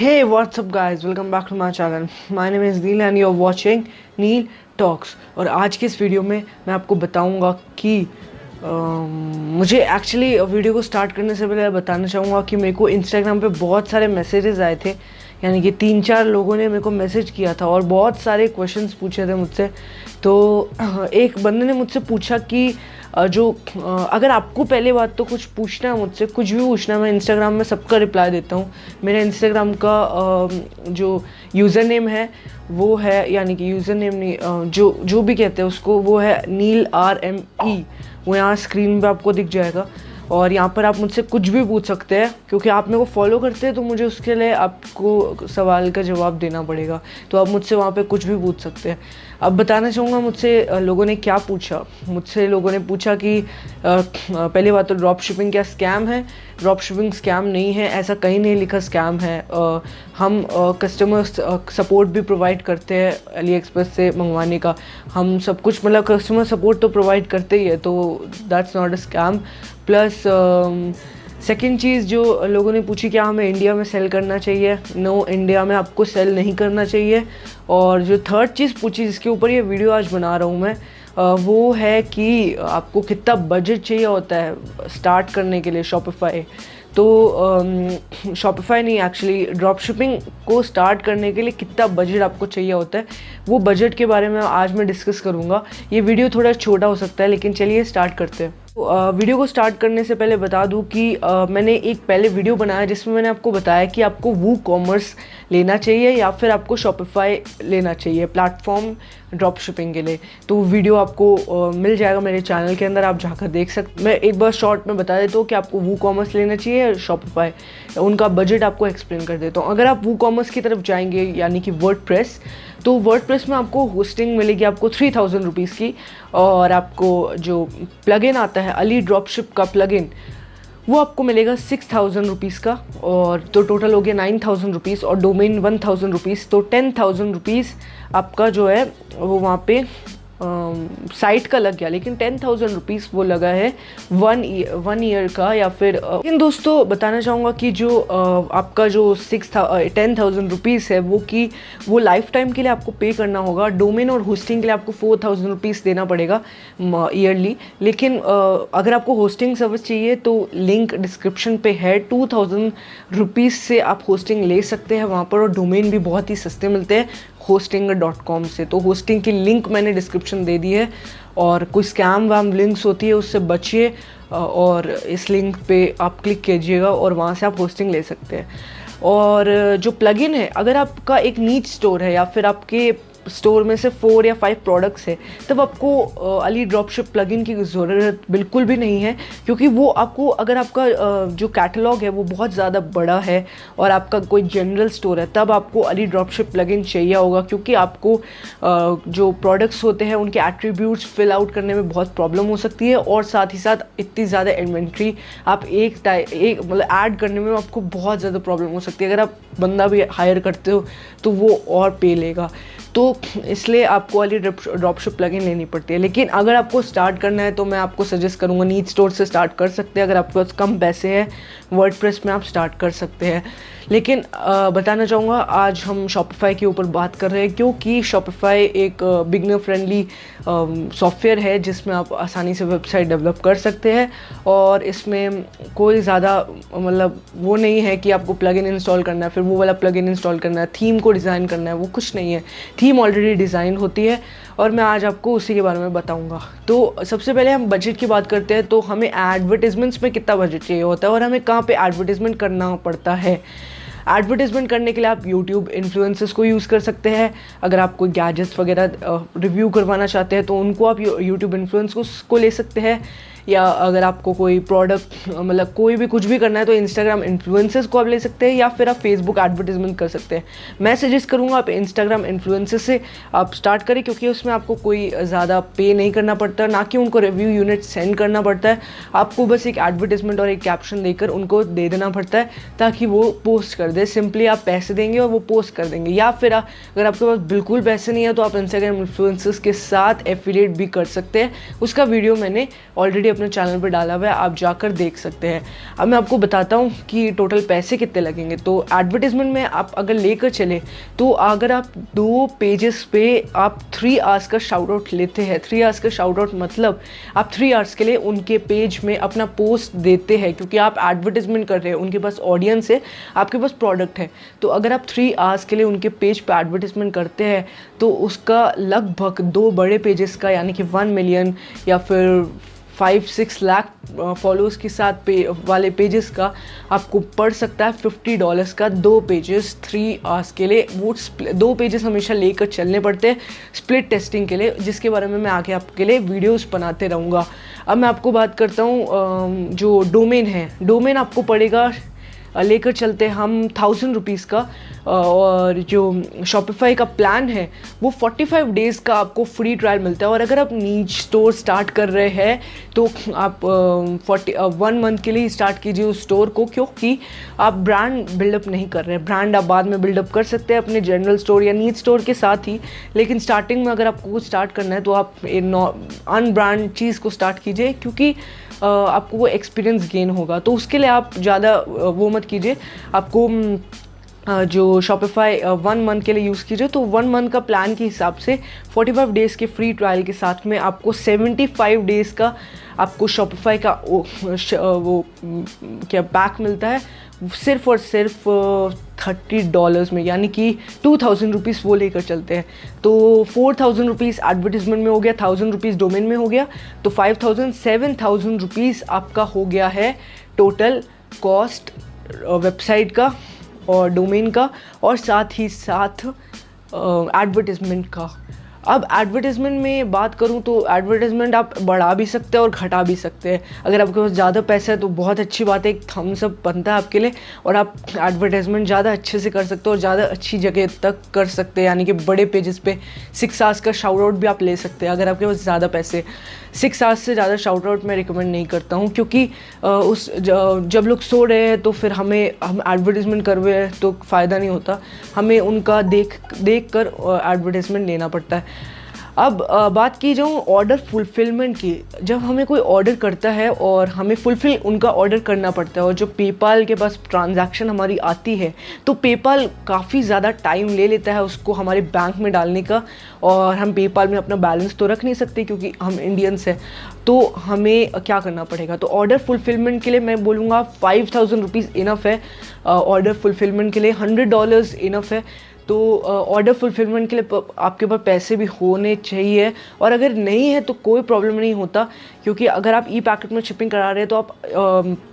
Hey, what's up guys? Welcome back to my channel. My name is Neil and you're watching Neil Talks. और आज की इस video में मैं आपको बताऊंगा कि मुझे एक्चुअली वीडियो को स्टार्ट करने से पहले बताना चाहूँगा कि मेरे को इंस्टाग्राम पे बहुत सारे मैसेजेस आए थे, यानी कि 3-4 लोगों ने मेरे को मैसेज किया था और बहुत सारे क्वेश्चंस पूछे थे मुझसे। तो एक बंदे ने मुझसे पूछा कि अगर आपको पहले बात तो कुछ पूछना है मुझसे, कुछ भी पूछना है, मैं इंस्टाग्राम में सबका रिप्लाई देता हूँ। मेरा इंस्टाग्राम का जो यूज़र नेम है वो है, यानी कि यूज़र नेम नहीं, जो भी कहते हैं उसको, वो है नील RME। वो यहाँ स्क्रीन पे आपको दिख जाएगा और यहाँ पर आप मुझसे कुछ भी पूछ सकते हैं, क्योंकि आप मेरे को फॉलो करते हैं तो मुझे उसके लिए आपको सवाल का जवाब देना पड़ेगा। तो आप मुझसे वहाँ पे कुछ भी पूछ सकते हैं। अब बताना चाहूँगा मुझसे लोगों ने क्या पूछा। मुझसे लोगों ने पूछा कि पहली बात तो ड्रॉप शिपिंग क्या स्कैम है? ड्रॉप शिपिंग स्कैम नहीं है, ऐसा कहीं नहीं लिखा स्कैम है। हम कस्टमर सपोर्ट भी प्रोवाइड करते हैं अली एक्सप्रेस से मंगवाने का। हम सब कुछ, मतलब कस्टमर सपोर्ट तो प्रोवाइड करते ही है, तो that's not a scam. Plus second चीज़ जो लोगों ने पूछी, क्या हमें इंडिया में सेल करना चाहिए? नो, इंडिया में आपको सेल नहीं करना चाहिए। और जो थर्ड चीज़ पूछी, जिसके ऊपर ये वीडियो आज बना रहा हूँ मैं, वो है कि आपको कितना बजट चाहिए होता है स्टार्ट करने के लिए शॉपिफाई। तो शॉपिफाई नहीं, एक्चुअली ड्रॉप शिपिंग को स्टार्ट करने के लिए कितना बजट आपको चाहिए होता है, वो बजट के बारे में आज मैं डिस्कस करूँगा। ये वीडियो थोड़ा छोटा हो सकता है, लेकिन चलिए स्टार्ट करते हैं। वीडियो को स्टार्ट करने से पहले बता दूं कि मैंने एक पहले वीडियो बनाया जिसमें मैंने आपको बताया कि आपको वू कॉमर्स लेना चाहिए या फिर आपको शॉपिफाई लेना चाहिए प्लेटफॉर्म ड्रॉप शिपिंग के लिए। तो वीडियो आपको मिल जाएगा मेरे चैनल के अंदर, आप जाकर देख सकते। मैं एक बार शॉर्ट में बता देता हूँ कि आपको वू कॉमर्स लेना चाहिए या शॉपिफाई, उनका बजट आपको एक्सप्लेन कर देता हूँ। अगर आप वू कॉमर्स की तरफ जाएंगे, यानी कि वर्डप्रेस, तो वर्डप्रेस में आपको होस्टिंग मिलेगी आपको 3000 रुपीज़ की, और आपको जो प्लगइन आता है अली ड्रॉपशिप का प्लगइन, वो आपको मिलेगा 6000 रुपीज़ का, और तो टोटल हो गया 9000 रुपीज़, और डोमेन 1000 रुपीज़, तो 10000 रुपीज़ आपका जो है वो वहाँ पे साइट का लग गया। लेकिन 10000 रुपीज़ वो लगा है वन ईयर का, या फिर लेकिन दोस्तों बताना चाहूँगा कि जो आपका जो 10,000 रुपीज़ है वो लाइफ टाइम के लिए आपको पे करना होगा। डोमेन और होस्टिंग के लिए आपको 4000 रुपीज़ देना पड़ेगा ईयरली। लेकिन अगर आपको होस्टिंग सर्विस चाहिए तो लिंक डिस्क्रिप्शन पे है, 2000 रुपीज़ से आप होस्टिंग ले सकते हैं वहाँ पर, और डोमेन भी बहुत ही सस्ते मिलते हैं hosting.com से। तो होस्टिंग की लिंक मैंने डिस्क्रिप्शन दे दी है, और कोई स्कैम वैम लिंक्स होती है उससे बचिए, और इस लिंक पे आप क्लिक कीजिएगा और वहाँ से आप होस्टिंग ले सकते हैं। और जो प्लगइन है, अगर आपका एक नीच स्टोर है या फिर आपके स्टोर में से 4 या 5 प्रोडक्ट्स है, तब आपको अली ड्रॉपशिप प्लगइन की ज़रूरत बिल्कुल भी नहीं है, क्योंकि वो आपको, अगर आपका जो कैटलॉग है वो बहुत ज़्यादा बड़ा है और आपका कोई जनरल स्टोर है, तब आपको अली ड्रॉपशिप प्लगइन चाहिए होगा, क्योंकि आपको जो प्रोडक्ट्स होते हैं उनके एट्रीब्यूट्स फिल आउट करने में बहुत प्रॉब्लम हो सकती है, और साथ ही साथ इतनी ज़्यादा इन्वेंट्री आप एक मतलब ऐड करने में आपको बहुत ज़्यादा प्रॉब्लम हो सकती है। अगर आप बंदा भी हायर करते हो तो वो और पे लेगा, तो इसलिए आपको वाली ड्रॉपशिप प्लगइन लेनी पड़ती है। लेकिन अगर आपको स्टार्ट करना है तो मैं आपको सजेस्ट करूँगा नीच स्टोर से स्टार्ट कर सकते हैं। अगर आपके पास कम पैसे हैं, वर्डप्रेस में आप स्टार्ट कर सकते हैं। लेकिन बताना चाहूँगा आज हम शॉपिफाई के ऊपर बात कर रहे हैं, क्योंकि शॉपिफाई एक बिगनर फ्रेंडली सॉफ्टवेयर है जिसमें आप आसानी से वेबसाइट डेवलप कर सकते हैं, और इसमें कोई ज़्यादा मतलब वो नहीं है कि आपको प्लगइन इंस्टॉल करना है फिर वो वाला प्लगइन इंस्टॉल करना है, थीम को डिज़ाइन करना है, वो कुछ नहीं है। थीम ऑलरेडी डिज़ाइन होती है, और मैं आज आपको उसी के बारे में बताऊंगा। तो सबसे पहले हम बजट की बात करते हैं। तो हमें एडवर्टाइजमेंट्स में कितना बजट चाहिए होता है और हमें कहाँ पे एडवर्टाइजमेंट करना पड़ता है। एडवर्टाइजमेंट करने के लिए आप यूट्यूब इन्फ्लुएंसर्स को यूज़ कर सकते हैं। अगर आप कोई गैजेट्स वगैरह रिव्यू करवाना चाहते हैं तो उनको आप यूट्यूब इन्फ्लुएंसर्स को ले सकते हैं, या अगर आपको कोई प्रोडक्ट मतलब कोई भी कुछ भी करना है तो इंस्टाग्राम इन्फ्लुएंसर्स को आप ले सकते हैं, या फिर आप फेसबुक एडवर्टाइजमेंट कर सकते हैं। मैं सजेस्ट करूँगा आप इंस्टाग्राम इन्फ्लुएंसर्स से आप स्टार्ट करें, क्योंकि उसमें आपको कोई ज़्यादा पे नहीं करना पड़ता, ना कि उनको रिव्यू यूनिट सेंड करना पड़ता है। आपको बस एक एडवर्टाइजमेंट और एक कैप्शन देकर उनको दे देना पड़ता है ताकि वो पोस्ट कर दे। सिंपली आप पैसे देंगे और वो पोस्ट कर देंगे। या फिर अगर आपके पास बिल्कुल पैसे नहीं है तो आप इंस्टाग्राम इन्फ्लुएंसर्स के साथ एफिलिएट भी कर सकते हैं। उसका वीडियो मैंने ऑलरेडी अपने चैनल पे डाला हुआ है, आप जाकर देख सकते हैं। अब मैं आपको बताता हूँ कि टोटल पैसे कितने लगेंगे। तो एडवर्टीजमेंट में आप अगर लेकर चले तो अगर आप 2 पेजेस पे आप 3 आवर्स का शाउट आउट लेते हैं, 3 आवर्स का शाउट आउट मतलब आप 3 आवर्स के लिए उनके पेज में अपना पोस्ट देते हैं, क्योंकि आप एडवर्टीजमेंट कर रहे हैं, उनके पास ऑडियंस है, आपके पास प्रोडक्ट है। तो अगर आप 3 आवर्स के लिए उनके पेज पे एडवर्टीजमेंट करते हैं तो उसका लगभग 2 बड़े पेजेस का यानी कि 1 मिलियन या फिर 5-6 लाख फॉलोअर्स के साथ वाले पेजेस का आपको पड़ सकता है $50 का 2 पेजेस 3 आवर्स के लिए। वो 2 पेजेस हमेशा लेकर चलने पड़ते हैं स्प्लिट टेस्टिंग के लिए, जिसके बारे में मैं आगे आपके लिए वीडियोस बनाते रहूँगा। अब मैं आपको बात करता हूँ जो डोमेन है। डोमेन आपको पड़ेगा, लेकर चलते हैं हम 1000 रुपीज़ का, और जो शॉपिफाई का प्लान है वो 45 डेज़ का आपको फ्री ट्रायल मिलता है। और अगर आप नीच स्टोर स्टार्ट कर रहे हैं तो आप 1 मंथ के लिए स्टार्ट कीजिए उस स्टोर को, क्योंकि आप ब्रांड बिल्डअप नहीं कर रहे हैं। ब्रांड आप बाद में बिल्डअप कर सकते हैं अपने जनरल स्टोर या नीच स्टोर के साथ ही, लेकिन स्टार्टिंग में अगर आपको कुछ स्टार्ट करना है तो आप अनब्रांड चीज़ को स्टार्ट कीजिए, क्योंकि आपको वो एक्सपीरियंस गेन होगा। तो उसके लिए आप ज़्यादा वो मत कीजिए, आपको जो शॉपिफाई 1 मंथ के लिए यूज़ कीजिए। तो 1 मंथ का प्लान के हिसाब से 45 डेज़ के फ्री ट्रायल के साथ में आपको 75 डेज़ का आपको शॉपिफाई का वो क्या पैक मिलता है, सिर्फ और सिर्फ $30 में, यानी कि 2000 रुपीज़ वो लेकर चलते हैं। तो 4000 रुपीज़ एडवर्टीजमेंट में हो गया, 1000 रुपीज़ डोमेन में हो गया, तो 7000 रुपीज़ आपका हो गया है टोटल कॉस्ट वेबसाइट का और डोमेन का, और साथ ही साथ एडवर्टीजमेंट का। अब एडवर्टीजमेंट में बात करूं तो एडवर्टीजमेंट आप बढ़ा भी सकते हैं और घटा भी सकते हैं। अगर आपके पास ज़्यादा पैसा है तो बहुत अच्छी बात है, एक थम्स अप बनता है आपके लिए, और आप एडवर्टीजमेंट ज़्यादा अच्छे से कर सकते हो और ज़्यादा अच्छी जगह तक कर सकते हैं, यानी कि बड़े पेजेस पे 6 आवर्स का शाउट आउट भी आप ले सकते हैं अगर आपके पास ज़्यादा पैसे। 6 आवर्स से ज़्यादा शाउट आउट मैं रिकमेंड नहीं करता हूँ, क्योंकि जब लोग सो रहे हैं तो फिर हम एडवर्टीजमेंट कर रहे हैं तो फ़ायदा नहीं होता, हमें उनका देख कर एडवर्टीजमेंट लेना पड़ता है। अब बात की जाऊँ ऑर्डर फुलफिलमेंट की। जब हमें कोई ऑर्डर करता है और हमें फुलफ़िल उनका ऑर्डर करना पड़ता है, और जो पेपाल के पास ट्रांजैक्शन हमारी आती है, तो पेपाल काफ़ी ज़्यादा टाइम ले लेता है उसको हमारे बैंक में डालने का, और हम पेपाल में अपना बैलेंस तो रख नहीं सकते क्योंकि हम इंडियंस हैं। तो हमें क्या करना पड़ेगा, तो ऑर्डर फुलफिलमेंट के लिए मैं बोलूँगा 5000 रुपीज़ इनफ है। ऑर्डर फुलफिलमेंट के लिए $100 इनफ है। तो ऑर्डर फुलफिलमेंट के लिए आपके पास पैसे भी होने चाहिए, और अगर नहीं है तो कोई प्रॉब्लम नहीं होता, क्योंकि अगर आप ई पैकेट में शिपिंग करा रहे हैं तो आप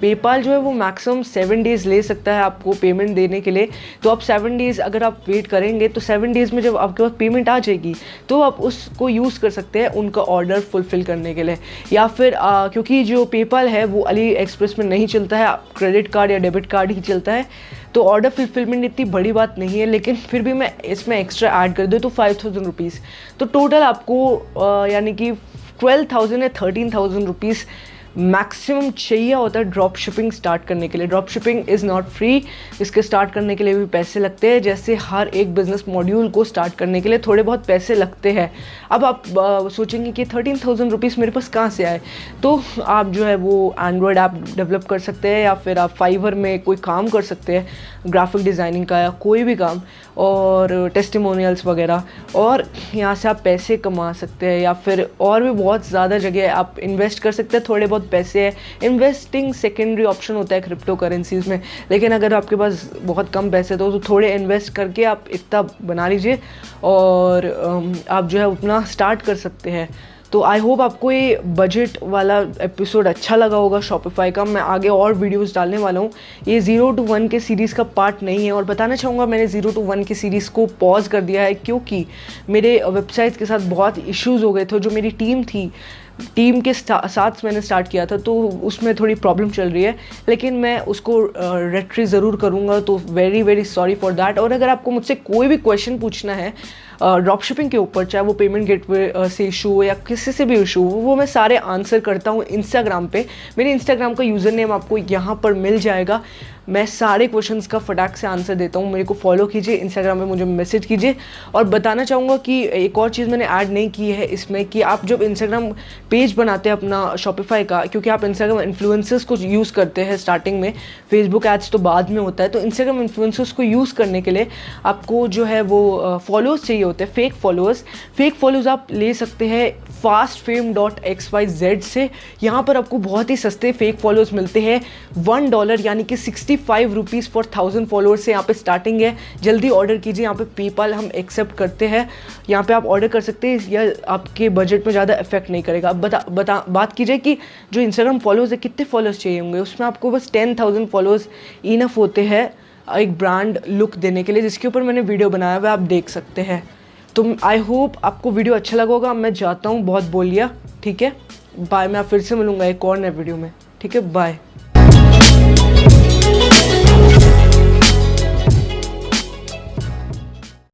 पेपाल जो है वो मैक्सिमम 7 डेज़ ले सकता है आपको पेमेंट देने के लिए। तो आप 7 डेज़ अगर आप वेट करेंगे तो 7 डेज़ में जब आपके पास पेमेंट आ जाएगी तो आप उसको यूज़ कर सकते हैं उनका ऑर्डर फुलफ़िल करने के लिए। या फिर क्योंकि जो पेपाल है वो अली एक्सप्रेस में नहीं चलता है, क्रेडिट कार्ड या डेबिट कार्ड ही चलता है, तो ऑर्डर फुलफिलमेंट इतनी बड़ी बात नहीं है, लेकिन फिर भी मैं इसमें एक्स्ट्रा ऐड कर दूँ तो 5000 रुपीज़, तो टोटल आपको यानी कि 12,000 या 13,000 रुपीज़ मैक्सिमम चाहिए होता है ड्रॉप शिपिंग स्टार्ट करने के लिए। Drop shipping is not free, इसके स्टार्ट करने के लिए भी पैसे लगते हैं। जैसे हर एक बिज़नेस मॉड्यूल को स्टार्ट करने के लिए थोड़े बहुत पैसे लगते हैं। अब आप सोचेंगे कि 13,000 रुपीज़ मेरे पास कहाँ से आए, तो आप जो है वो एंड्रॉयड ऐप डेवलप कर सकते हैं, या फिर आप फाइवर में कोई काम कर सकते हैं, ग्राफिक डिज़ाइनिंग का या कोई भी काम, और टेस्टिमोनियल्स वगैरह, और यहाँ से आप पैसे कमा सकते हैं। या फिर और भी बहुत ज़्यादा जगह आप इन्वेस्ट कर सकते हैं, थोड़े बहुत पैसे है। इन्वेस्टिंग सेकेंडरी ऑप्शन होता है क्रिप्टो करेंसीज़ में, लेकिन अगर आपके पास बहुत कम पैसे तो थोड़े इन्वेस्ट करके आप इतना बना लीजिए और आप जो है अपना स्टार्ट कर सकते हैं। तो आई होप आपको ये बजट वाला एपिसोड अच्छा लगा होगा शॉपिफाई का। मैं आगे और वीडियोस डालने वाला हूँ, ये 0 to 1 के सीरीज़ का पार्ट नहीं है। और बताना चाहूँगा मैंने 0 to 1 के सीरीज़ को पॉज कर दिया है क्योंकि मेरे वेबसाइट्स के साथ बहुत इश्यूज़ हो गए थे। जो मेरी टीम के साथ मैंने स्टार्ट किया था तो उसमें थोड़ी प्रॉब्लम चल रही है, लेकिन मैं उसको रेट्री ज़रूर करूँगा, तो very very sorry for that. और अगर आपको मुझसे कोई भी क्वेश्चन पूछना है ड्रॉप शिपिंग के ऊपर, चाहे वो पेमेंट गेटवे से इशू हो या किसी से भी इशू हो, वो मैं सारे आंसर करता हूँ इंस्टाग्राम पे। मेरे इंस्टाग्राम का यूज़र नेम आपको यहाँ पर मिल जाएगा। मैं सारे क्वेश्चंस का फटाक से आंसर देता हूँ। मेरे को फॉलो कीजिए इंस्टाग्राम पे, मुझे मैसेज कीजिए। और बताना चाहूँगा कि एक और चीज़ मैंने ऐड नहीं की है इसमें, कि आप जब इंस्टाग्राम पेज बनाते हैं अपना शॉपिफाई का, क्योंकि आप इंस्टाग्राम इन्फ्लुएंसर्स को यूज़ करते हैं स्टार्टिंग में, फेसबुक एड्स तो बाद में होता है, तो इंस्टाग्राम इन्फ्लुएंसर्स को यूज़ करने के लिए आपको जो है वो फॉलोअर्स चाहिए होते हैं, फेक फॉलोअर्स आप ले सकते हैं fastfame.xyz से। यहाँ पर आपको बहुत ही सस्ते फेक फॉलोअर्स मिलते हैं, $1 यानी कि 65 रुपीज़ फॉर 1000 फॉलोअर्स से यहाँ पे स्टार्टिंग है। जल्दी ऑर्डर कीजिए, यहाँ पे पेपाल हम एक्सेप्ट करते हैं, यहाँ पे आप ऑर्डर कर सकते हैं, या आपके बजट में ज़्यादा इफेक्ट नहीं करेगा। अब बात कीजिए कि जो इंस्टाग्राम फॉलोअर्स है कितने फॉलोअर्स चाहिए होंगे, उसमें आपको बस 10,000 फॉलोअर्स इनफ होते हैं एक ब्रांड लुक देने के लिए, जिसके ऊपर मैंने वीडियो बनाया हुआ है, आप देख सकते हैं। तो आई होप आपको वीडियो अच्छा लगा होगा। मैं जाता हूँ, बहुत बोल लिया, ठीक है, बाय। मैं फिर से मिलूँगा एक और नए वीडियो में, ठीक है, बाय।